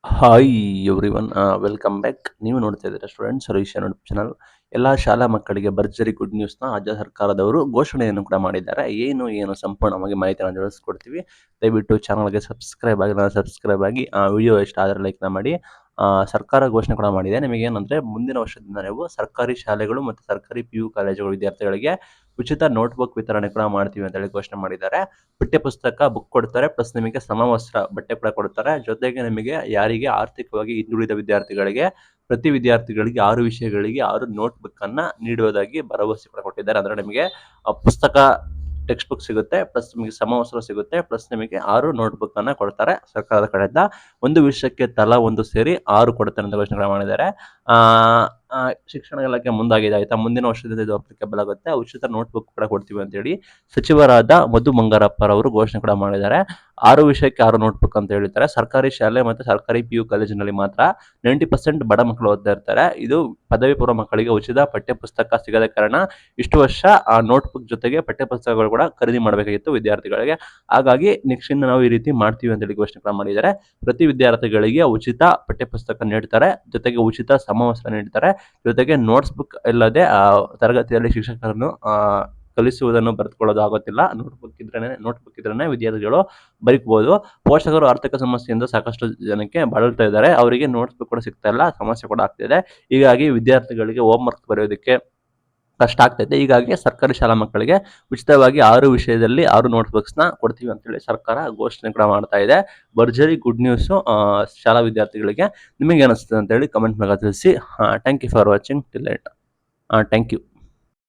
Hi everyone welcome back. ನೀವು ನೋಡ್ತಾ ಇದ್ದೀರಾ ಸ್ಟೂಡೆಂಟ್ಸ್ ಸೊಲ್ಯೂಷನ್ ಯೂಟ್ಯೂಬ್ ಚಾನಲ್. ಎಲ್ಲ ಶಾಲಾ ಮಕ್ಕಳಿಗೆ ಭರ್ಜರಿ ಗುಡ್ ನ್ಯೂಸ್ನ ರಾಜ್ಯ ಸರ್ಕಾರದವರು ಘೋಷಣೆಯನ್ನು ಕೂಡ ಮಾಡಿದ್ದಾರೆ. ಏನು ಸಂಪೂರ್ಣವಾಗಿ ಮಾಹಿತಿಯನ್ನು ತಿಳಿಸ್ಕೊಡ್ತೀವಿ. ದಯವಿಟ್ಟು ಚಾನಲ್ಗೆ ಸಬ್ಸ್ಕ್ರೈಬ್ ಆಗಿ ವಿಡಿಯೋ ಇಷ್ಟ ಆದರೆ ಲೈಕ್ನ ಮಾಡಿ. ಸರ್ಕಾರ ಘೋಷಣೆ ಕೂಡ ಮಾಡಿದೆ. ನಿಮಗೇನಂದರೆ ಮುಂದಿನ ವರ್ಷದಿಂದ ನೀವು ಸರ್ಕಾರಿ ಶಾಲೆಗಳು ಮತ್ತು ಸರ್ಕಾರಿ PU ಕಾಲೇಜುಗಳ ವಿದ್ಯಾರ್ಥಿಗಳಿಗೆ ಉಚಿತ ನೋಟ್ಬುಕ್ ವಿತರಣೆ ಕೂಡ ಮಾಡ್ತೀವಿ ಅಂತೇಳಿ ಘೋಷಣೆ ಮಾಡಿದ್ದಾರೆ. ಪಠ್ಯಪುಸ್ತಕ ಬುಕ್ ಕೊಡ್ತಾರೆ, ಪ್ಲಸ್ ನಿಮಗೆ ಸಮವಸ್ತ್ರ ಬಟ್ಟೆ ಕೂಡ ಕೊಡ್ತಾರೆ. ಜೊತೆಗೆ ನಿಮಗೆ ಯಾರಿಗೆ ಆರ್ಥಿಕವಾಗಿ ಹಿಂದುಳಿದ ವಿದ್ಯಾರ್ಥಿಗಳಿಗೆ ಪ್ರತಿ ವಿದ್ಯಾರ್ಥಿಗಳಿಗೆ 6 ವಿಷಯಗಳಿಗೆ 6 ನೋಟ್ಬುಕ್ ಅನ್ನ ನೀಡುವುದಾಗಿ ಭರವಸೆ ಕೂಡ ಕೊಟ್ಟಿದ್ದಾರೆ. ಅಂದ್ರೆ ನಿಮಗೆ ಪುಸ್ತಕ ಟೆಕ್ಸ್ಟ್ ಬುಕ್ ಸಿಗುತ್ತೆ, ಪ್ಲಸ್ ನಿಮಗೆ ಸಮವಸ್ತ್ರ ಸಿಗುತ್ತೆ, ಪ್ಲಸ್ ನಿಮಗೆ 6 ನೋಟ್ಬುಕ್ ಅನ್ನ ಕೊಡ್ತಾರೆ ಸರ್ಕಾರದ ಕಡೆಯಿಂದ. ಒಂದು ವಿಷಯಕ್ಕೆ ತಲಾ ಒಂದು ಸೇರಿ 6 ಕೊಡ್ತಾರೆ ಅಂತ ಘೋಷಣೆ ಮಾಡಿದ್ದಾರೆ. ಆ ಶಿಕ್ಷಣ ಇಲಾಖೆ ಮುಂದಾಗಿದೆ ಆಯ್ತಾ. ಮುಂದಿನ ವರ್ಷದಿಂದ ಇದು ಅಪ್ಲಿಕೇಬಲ್ ಆಗುತ್ತೆ. ಉಚಿತ ನೋಟ್ಬುಕ್ ಕೂಡ ಕೊಡ್ತೀವಿ ಅಂತೇಳಿ ಸಚಿವರಾದ ಮಧು ಬಂಗಾರಪ್ಪರವರು ಘೋಷಣೆ ಕೂಡ ಮಾಡಿದ್ದಾರೆ. 6 ವಿಷಯಕ್ಕೆ 6 ನೋಟ್ಬುಕ್ ಅಂತ ಹೇಳಿದ್ದಾರೆ. ಸರ್ಕಾರಿ ಶಾಲೆ ಮತ್ತು ಸರ್ಕಾರಿ PU ಕಾಲೇಜಿನಲ್ಲಿ ಮಾತ್ರ 90% ಬಡ ಮಕ್ಕಳು ಓದ್ತಾ ಇರ್ತಾರೆ. ಇದು ಪದವಿ ಪೂರ್ವ ಮಕ್ಕಳಿಗೆ ಉಚಿತ ಪಠ್ಯಪುಸ್ತಕ ಸಿಗದ ಕಾರಣ ಇಷ್ಟು ವರ್ಷ ಆ ನೋಟ್ಬುಕ್ ಜೊತೆಗೆ ಪಠ್ಯಪುಸ್ತಕಗಳು ಕೂಡ ಖರೀದಿ ಮಾಡಬೇಕಾಗಿತ್ತು ವಿದ್ಯಾರ್ಥಿಗಳಿಗೆ. ಹಾಗಾಗಿ ನೆಕ್ಸ್ಟ್ ಇಂದ ನಾವು ಈ ರೀತಿ ಮಾಡ್ತೀವಿ ಅಂತೇಳಿ ಘೋಷಣೆ ಕೂಡ ಮಾಡಿದ್ದಾರೆ. ಪ್ರತಿ ವಿದ್ಯಾರ್ಥಿಗಳಿಗೆ ಉಚಿತ ಪಠ್ಯಪುಸ್ತಕ ನೀಡ್ತಾರೆ, ಜೊತೆಗೆ ಉಚಿತ ಸಮವಸ್ತ್ರ ನೀಡ್ತಾರೆ, ಜೊತೆಗೆ ನೋಟ್ಸ್ ಬುಕ್ ಇಲ್ಲದೆ ತರಗತಿಯಲ್ಲಿ ಶಿಕ್ಷಕರನ್ನು ಕಲಿಸುವುದನ್ನು ಬರೆದುಕೊಳ್ಳೋದು ಆಗೋತ್ತಿಲ್ಲ. ನೋಟ್ಬುಕ್ ಇದ್ರೇನೆ ವಿದ್ಯಾರ್ಥಿಗಳು ಬರೀಬಹುದು. ಪೋಷಕರು ಆರ್ಥಿಕ ಸಮಸ್ಯೆಯಿಂದ ಸಾಕಷ್ಟು ಜನಕ್ಕೆ ಬಳಲ್ತಾ ಇದ್ದಾರೆ. ಅವರಿಗೆ ನೋಟ್ಸ್ ಬುಕ್ ಕೂಡ ಸಿಗ್ತಾ ಇಲ್ಲ, ಸಮಸ್ಯೆ ಕೂಡ ಆಗ್ತಿದೆ. ಹೀಗಾಗಿ ವಿದ್ಯಾರ್ಥಿಗಳಿಗೆ ಹೋಮ್ ವರ್ಕ್ ಬರೆಯೋದಕ್ಕೆ ಕಷ್ಟ ಆಗ್ತೈತೆ. ಹೀಗಾಗಿ ಸರ್ಕಾರಿ ಶಾಲಾ ಮಕ್ಕಳಿಗೆ ಉಚಿತವಾಗಿ 6 ವಿಷಯದಲ್ಲಿ 6 ನೋಟ್ಬುಕ್ಸ್ನ ಕೊಡ್ತೀವಿ ಅಂತೇಳಿ ಸರ್ಕಾರ ಘೋಷಣೆ ಕೂಡ ಮಾಡ್ತಾ ಇದೆ. ಭರ್ಜರಿ ಗುಡ್ ನ್ಯೂಸು ಶಾಲಾ ವಿದ್ಯಾರ್ಥಿಗಳಿಗೆ. ನಿಮಗೆ ಏನಿಸ್ತದೆ ಅಂತೇಳಿ ಕಮೆಂಟ್ ಮೂಲಕ ತಿಳಿಸಿ. Thank you for watching till late. Thank you.